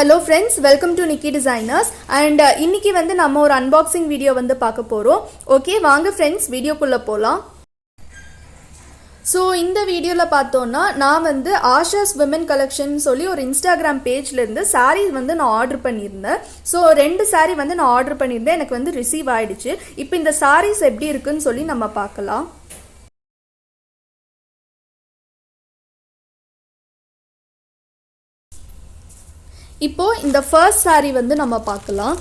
Hello friends, welcome to nikidesigners and இன்னைக்கு வந்து நம்ம ஒரு unboxing video வந்து பார்க்க போறோம். ஓகே வாங்க friends வீடியோக்குள்ள போலாம். ஸோ இந்த வீடியோவில் பார்த்தோன்னா நான் வந்து ஆஷாஸ் விமன் கலெக்ஷன் சொல்லி ஒரு இன்ஸ்டாகிராம் பேஜ்லேருந்து சாரீ வந்து நான் ஆர்டர் பண்ணியிருந்தேன். ஸோ 2 சாரீ வந்து நான் ஆர்டர் பண்ணியிருந்தேன், எனக்கு வந்து ரிசீவ் ஆகிடுச்சு. இப்போ இந்த சாரீஸ் எப்படி இருக்குன்னு சொல்லி நம்ம பார்க்கலாம். இப்போ இந்த ஃபர்ஸ்ட் சாரீ வந்து நம்ம பார்க்கலாம்.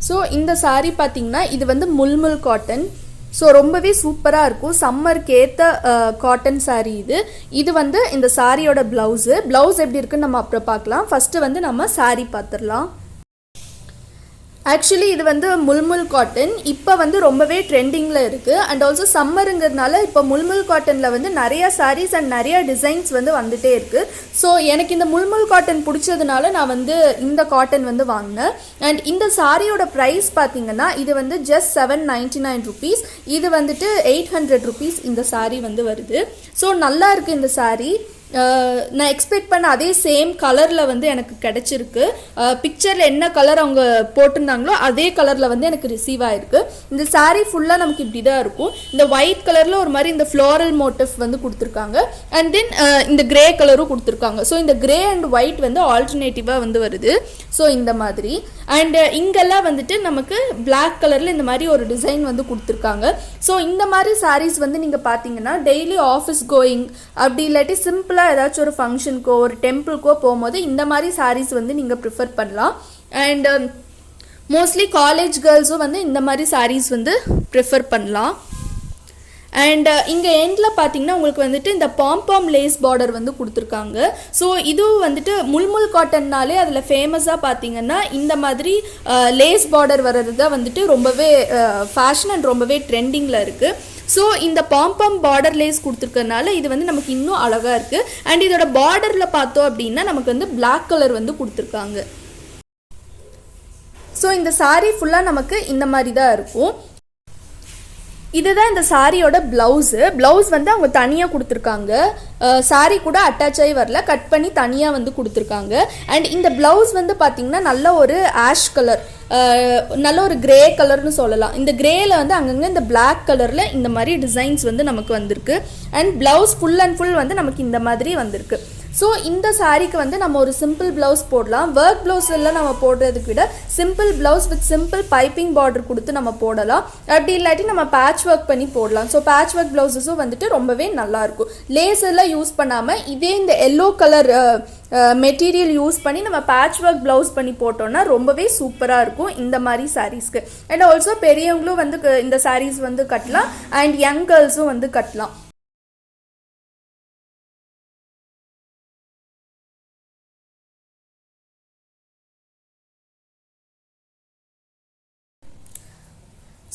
ஸோ இந்த சாரீ பார்த்தீங்கன்னா இது வந்து முல்முல் காட்டன். ஸோ ரொம்பவே சூப்பராக இருக்கும், சம்மருக்கு ஏற்ற காட்டன் சாரீ இது வந்து இந்த சாரியோட ப்ளவுஸு எப்படி இருக்குன்னு நம்ம அப்புறம் பார்க்கலாம். ஃபஸ்ட்டு வந்து நம்ம சாரீ பார்த்துடலாம். ஆக்சுவலி இது வந்து முல்முல் காட்டன் இப்போ வந்து ரொம்பவே ட்ரெண்டிங்கில் இருக்குது. அண்ட் ஆல்சோ சம்மருங்கிறதுனால இப்போ முல்முல் காட்டனில் வந்து நிறையா சாரீஸ் அண்ட் நிறையா டிசைன்ஸ் வந்து வந்துகிட்டே இருக்குது. ஸோ எனக்கு இந்த முல்முல் காட்டன் பிடிச்சதுனால நான் வந்து இந்த காட்டன் வந்து வாங்கினேன். அண்ட் இந்த சாரியோட ப்ரைஸ் பார்த்தீங்கன்னா இது வந்து ஜஸ்ட் 799 rupees. இது வந்துட்டு 800 rupees இந்த சாரீ வந்து வருது. ஸோ நல்லா இருக்குது இந்த சாரீ. நான் எக்ஸ்பெக்ட் பண்ண அதே சேம் கலரில் வந்து எனக்கு கிடச்சிருக்கு. பிக்சரில் என்ன கலர் அவங்க போட்டிருந்தாங்களோ அதே கலரில் வந்து எனக்கு ரிசீவ் ஆகிருக்கு. இந்த சாரீ ஃபுல்லாக நமக்கு இப்படி தான் இருக்கும். இந்த ஒயிட் கலரில் ஒரு மாதிரி இந்த ஃப்ளோரல் மோட்டிவ் வந்து கொடுத்துருக்காங்க. அண்ட் தென் இந்த கிரே கலரும் கொடுத்துருக்காங்க. ஸோ இந்த கிரே அண்ட் ஒயிட் வந்து ஆல்டர்னேட்டிவாக வந்து வருது. ஸோ இந்த மாதிரி அண்ட் இங்கெல்லாம் வந்துட்டு நமக்கு பிளாக் கலரில் இந்த மாதிரி ஒரு டிசைன் வந்து கொடுத்துருக்காங்க. ஸோ இந்த மாதிரி சாரீஸ் வந்து நீங்கள் பார்த்தீங்கன்னா டெய்லி ஆஃபீஸ் கோயிங் அப்படி இல்லாட்டி சிம்பிள் ஏதாச்சும் ஒரு ஃபங்க்ஷனுக்கோ ஒரு டெம்பிளுக்கோ போகும்போது இந்த மாதிரி சாரீஸ் வந்து நீங்கள் ப்ரிஃபர் பண்ணலாம். அண்ட் மோஸ்ட்லி காலேஜ் கேர்ள்ஸும் வந்து இந்த மாதிரி சாரீஸ் வந்து ப்ரிஃபர் பண்ணலாம். அண்ட் இங்கே எண்டில் பார்த்தீங்கன்னா உங்களுக்கு வந்துட்டு இந்த பாம் லேஸ் பார்டர் வந்து கொடுத்துருக்காங்க. ஸோ இதுவும் வந்துட்டு முல்முல் காட்டன்னாலே அதில் ஃபேமஸாக பார்த்தீங்கன்னா இந்த மாதிரி லேஸ் பார்டர் வர்றது தான் வந்துட்டு ரொம்பவே ஃபேஷன் அண்ட் ரொம்பவே ட்ரெண்டிங்கில் இருக்குது. ஸோ இந்த பாம் பார்டர் லேஸ் கொடுத்துருக்கறனால இது வந்து நமக்கு இன்னும் அழகாக இருக்குது. அண்ட் இதோட பார்டரில் பார்த்தோம் அப்படின்னா நமக்கு வந்து பிளாக் கலர் வந்து கொடுத்துருக்காங்க. ஸோ இந்த சாரீ ஃபுல்லாக நமக்கு இந்த மாதிரி தான் இருக்கும். இதுதான் இந்த சாரியோட ப்ளவுஸ் வந்து அவங்க தனியாக கொடுத்துருக்காங்க. சாரீ கூட அட்டாச் ஆகி வரல, கட் பண்ணி தனியாக வந்து கொடுத்துருக்காங்க. அண்ட் இந்த ப்ளவுஸ் வந்து பார்த்திங்கன்னா நல்ல ஒரு ஆஷ் கலர், நல்ல ஒரு கிரே கலர்னு சொல்லலாம். இந்த கிரேயில் வந்து அங்கங்கே இந்த பிளாக் கலரில் இந்த மாதிரி டிசைன்ஸ் வந்து நமக்கு வந்திருக்கு. And blouse full and full வந்து நமக்கு இந்த மாதிரி வந்திருக்கு. ஸோ இந்த சாரீக்கு வந்து நம்ம ஒரு சிம்பிள் ப்ளவுஸ் போடலாம். ஒர்க் ப்ளவுஸ் எல்லாம் நம்ம போடுறதுக்கு விட simple blouse with simple piping border கொடுத்து நம்ம போடலாம். அப்படி இல்லாட்டி நம்ம பேட்ச் ஒர்க் பண்ணி போடலாம். ஸோ பேட்ச் ஒர்க் ப்ளவுஸஸும் வந்துட்டு ரொம்பவே நல்லாயிருக்கும். லேஸ் எல்லாம் யூஸ் பண்ணாமல் இதே இந்த எல்லோ கலர் மெட்டீரியல் யூஸ் பண்ணி நம்ம பேட்ச் ஒர்க் ப்ளவுஸ் பண்ணி போட்டோம்னா ரொம்பவே சூப்பராக இருக்கும் இந்த மாதிரி சாரீஸ்க்கு. அண்ட் ஆல்சோ பெரியவங்களும் வந்து இந்த சாரீஸ் வந்து கட்டலாம் அண்ட் யங் கேர்ள்ஸும் வந்து கட்டலாம்.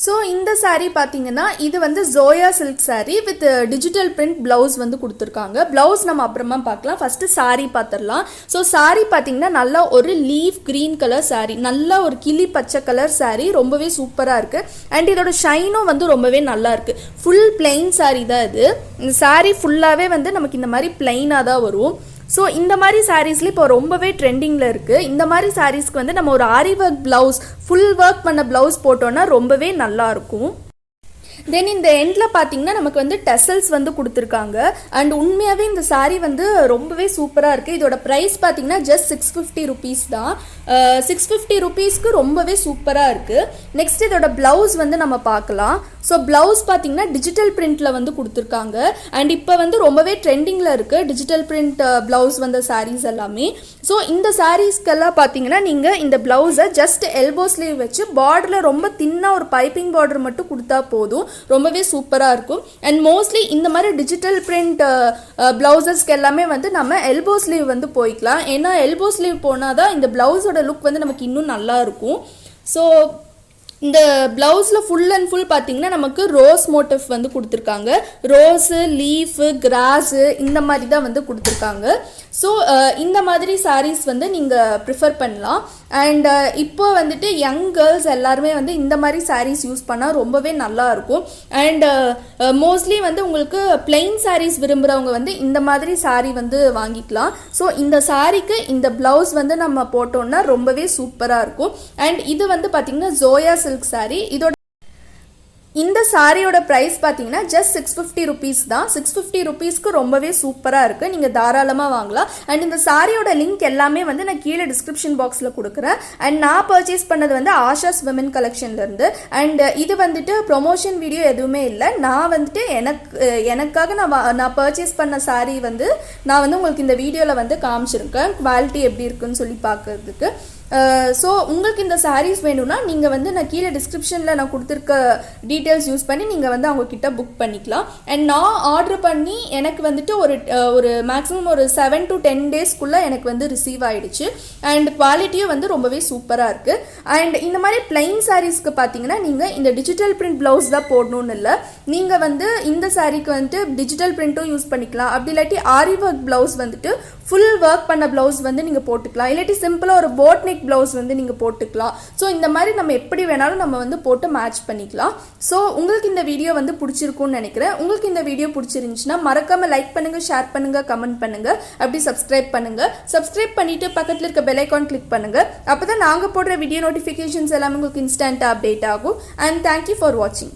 ஸோ இந்த சாரீ பார்த்தீங்கன்னா இது வந்து Joya silk sari with digital print blouse வந்து கொடுத்துருக்காங்க. ப்ளவுஸ் நம்ம அப்புறமா பார்க்கலாம். ஃபஸ்ட்டு சாரீ பார்த்துடலாம். ஸோ சாரீ பார்த்தீங்கன்னா நல்லா ஒரு லீஃப் க்ரீன் கலர் சாரீ, நல்லா ஒரு கிளி பச்சை கலர் சாரீ, ரொம்பவே சூப்பராக இருக்குது. அண்ட் இதோட ஷைனும் வந்து ரொம்பவே நல்லா இருக்குது. ஃபுல் பிளெயின் சாரீ தான் இது. இந்த சாரீ ஃபுல்லாகவே வந்து நமக்கு இந்த மாதிரி பிளெயினாக தான் வரும். ஸோ இந்த மாதிரி சாரீஸ்ல இப்போ ரொம்பவே ட்ரெண்டிங்கில் இருக்குது. இந்த மாதிரி சாரீஸ்க்கு வந்து நம்ம ஒரு ஆரி ஒர்க் ப்ளவுஸ், ஃபுல் ஒர்க் பண்ண ப்ளவுஸ் போட்டோன்னா ரொம்பவே நல்லாயிருக்கும். தென் இந்த எண்டில் பார்த்தீங்கன்னா நமக்கு வந்து டெசல்ஸ் வந்து கொடுத்துருக்காங்க. அண்ட் உண்மையாகவே இந்த சாரீ வந்து ரொம்பவே சூப்பராக இருக்குது. இதோட ப்ரைஸ் பார்த்தீங்கன்னா ஜஸ்ட் 650 rupees தான். 650 rupeesக்கு ரொம்பவே சூப்பராக இருக்குது. நெக்ஸ்ட் இதோட ப்ளவுஸ் வந்து நம்ம பார்க்கலாம். ஸோ ப்ளவுஸ் பார்த்தீங்கன்னா டிஜிட்டல் பிரிண்டில் வந்து கொடுத்துருக்காங்க. அண்ட் இப்போ வந்து ரொம்பவே ட்ரெண்டிங்கில் இருக்குது டிஜிட்டல் பிரிண்ட் ப்ளவுஸ் வந்த சாரீஸ் எல்லாமே. ஸோ இந்த சாரீஸ்க்கெல்லாம் பார்த்தீங்கன்னா நீங்கள் இந்த ப்ளவுஸை ஜஸ்ட் எல்போ ஸ்லீவ் வச்சு பார்டரில் ரொம்ப தின்னாக ஒரு பைப்பிங் பார்டர் மட்டும் கொடுத்தா போதும், ரொம்பவே சூப்பராக இருக்கும். அண்ட் மோஸ்ட்லி இந்த மாதிரி டிஜிட்டல் பிரிண்ட் ப்ளவுசஸ்க்கு எல்லாமே வந்து நம்ம எல்போ ஸ்லீவ் வந்து போய்க்கலாம். ஏன்னா எல்போ ஸ்லீவ் போனால் தான் இந்த ப்ளவுஸோட லுக் வந்து நமக்கு இன்னும் நல்லா இருக்கும். ஸோ இந்த ப்ளவுஸில் ஃபுல் அண்ட் ஃபுல் பார்த்தீங்கன்னா நமக்கு ரோஸ் மோட்டிவ் வந்து கொடுத்துருக்காங்க. ரோஸு, லீஃபு, கிராஸு இந்த மாதிரி தான் வந்து கொடுத்துருக்காங்க. ஸோ இந்த மாதிரி சாரீஸ் வந்து நீங்கள் ப்ரிஃபர் பண்ணலாம். அண்ட் இப்போ வந்துட்டு யங் கேர்ள்ஸ் எல்லாருமே வந்து இந்த மாதிரி சாரீஸ் யூஸ் பண்ணால் ரொம்பவே நல்லா இருக்கும். அண்ட் மோஸ்ட்லி வந்து உங்களுக்கு பிளெயின் சாரீஸ் விரும்புகிறவங்க வந்து இந்த மாதிரி சாரீ வந்து வாங்கிக்கலாம். ஸோ இந்த சாரீக்கு இந்த ப்ளவுஸ் வந்து நம்ம போட்டோம்னா ரொம்பவே சூப்பராக இருக்கும். அண்ட் இது வந்து பார்த்திங்கன்னா ஜோயா சில்க் சாரீ. இதோட இந்த சாரியோட ப்ரைஸ் பார்த்தீங்கன்னா ஜஸ்ட் 650 ருபீஸ் தான். 650 ருபீஸ்க்கு ரொம்பவே சூப்பராக இருக்குது, நீங்கள் தாராளமாக வாங்கலாம். அண்ட் இந்த சாரியோட லிங்க் எல்லாமே வந்து நான் கீழே டிஸ்கிரிப்ஷன் பாக்ஸில் கொடுக்குறேன். அண்ட் நான் பர்ச்சேஸ் பண்ணது வந்து ஆஷாஸ் விமன் கலெக்ஷன்லேருந்து. அண்ட் இது வந்துட்டு ப்ரொமோஷன் வீடியோ எதுவுமே இல்லை. நான் வந்துட்டு எனக்காக நான் பர்ச்சேஸ் பண்ண சாரீ வந்து நான் வந்து உங்களுக்கு இந்த வீடியோவில் வந்து காமிச்சிருக்கேன், குவாலிட்டி எப்படி இருக்குன்னு சொல்லி பார்க்குறதுக்கு. ஸோ உங்களுக்கு இந்த சாரீஸ் வேணும்னா நீங்கள் வந்து நான் கீழே டிஸ்கிரிப்ஷனில் நான் கொடுத்துருக்க டீட்டெயில்ஸ் யூஸ் பண்ணி நீங்கள் வந்து அவங்கக்கிட்ட புக் பண்ணிக்கலாம். அண்ட் நான் ஆர்டர் பண்ணி எனக்கு வந்துட்டு ஒரு மேக்ஸிமம் ஒரு 7 to 10 டேஸ்க்குள்ளே எனக்கு வந்து ரிசீவ் ஆகிடுச்சு. அண்ட் குவாலிட்டியும் வந்து ரொம்பவே சூப்பராக இருக்குது. அண்ட் இந்த மாதிரி பிளைன் சாரீஸ்க்கு பார்த்தீங்கன்னா நீங்கள் இந்த டிஜிட்டல் பிரிண்ட் ப்ளவுஸ் தான் போடணும்னு இல்லை, நீங்கள் வந்து இந்த சாரீக்கு வந்துட்டு டிஜிட்டல் பிரிண்ட்டும் யூஸ் பண்ணிக்கலாம். அப்படி இல்லாட்டி ஆரி ஒர்க் ப்ளவுஸ் வந்துட்டு ஃபுல் ஒர்க் பண்ண ப்ளவுஸ் வந்து நீங்கள் போட்டுக்கலாம். இல்லாட்டி சிம்பிளாக ஒரு போட் நெக் ப்ளவுஸ் வந்து நீங்கள் போட்டுக்கலாம். ஸோ இந்த மாதிரி நம்ம எப்படி வேணாலும் நம்ம வந்து போட்டு மேட்ச் பண்ணிக்கலாம். ஸோ உங்களுக்கு இந்த வீடியோ வந்து பிடிச்சிருக்கும்னு நினைக்கிறேன். உங்களுக்கு இந்த வீடியோ பிடிச்சிருந்துச்சுன்னா மறக்காமல் லைக் பண்ணுங்கள், ஷேர் பண்ணுங்கள், கமெண்ட் பண்ணுங்கள், அப்படி சப்ஸ்கிரைப் பண்ணுங்கள். சப்ஸ்கிரைப் பண்ணிவிட்டு பக்கத்தில் இருக்க பெல் ஐக்கான் கிளிக் பண்ணுங்கள். அப்போ தான் நாங்கள் போடுற வீடியோ நோட்டிஃபிகேஷன்ஸ் எல்லாமே உங்களுக்கு இன்ஸ்டண்ட்டாக அப்டேட் ஆகும். அண்ட் தேங்க்யூ ஃபார் வாட்சிங்.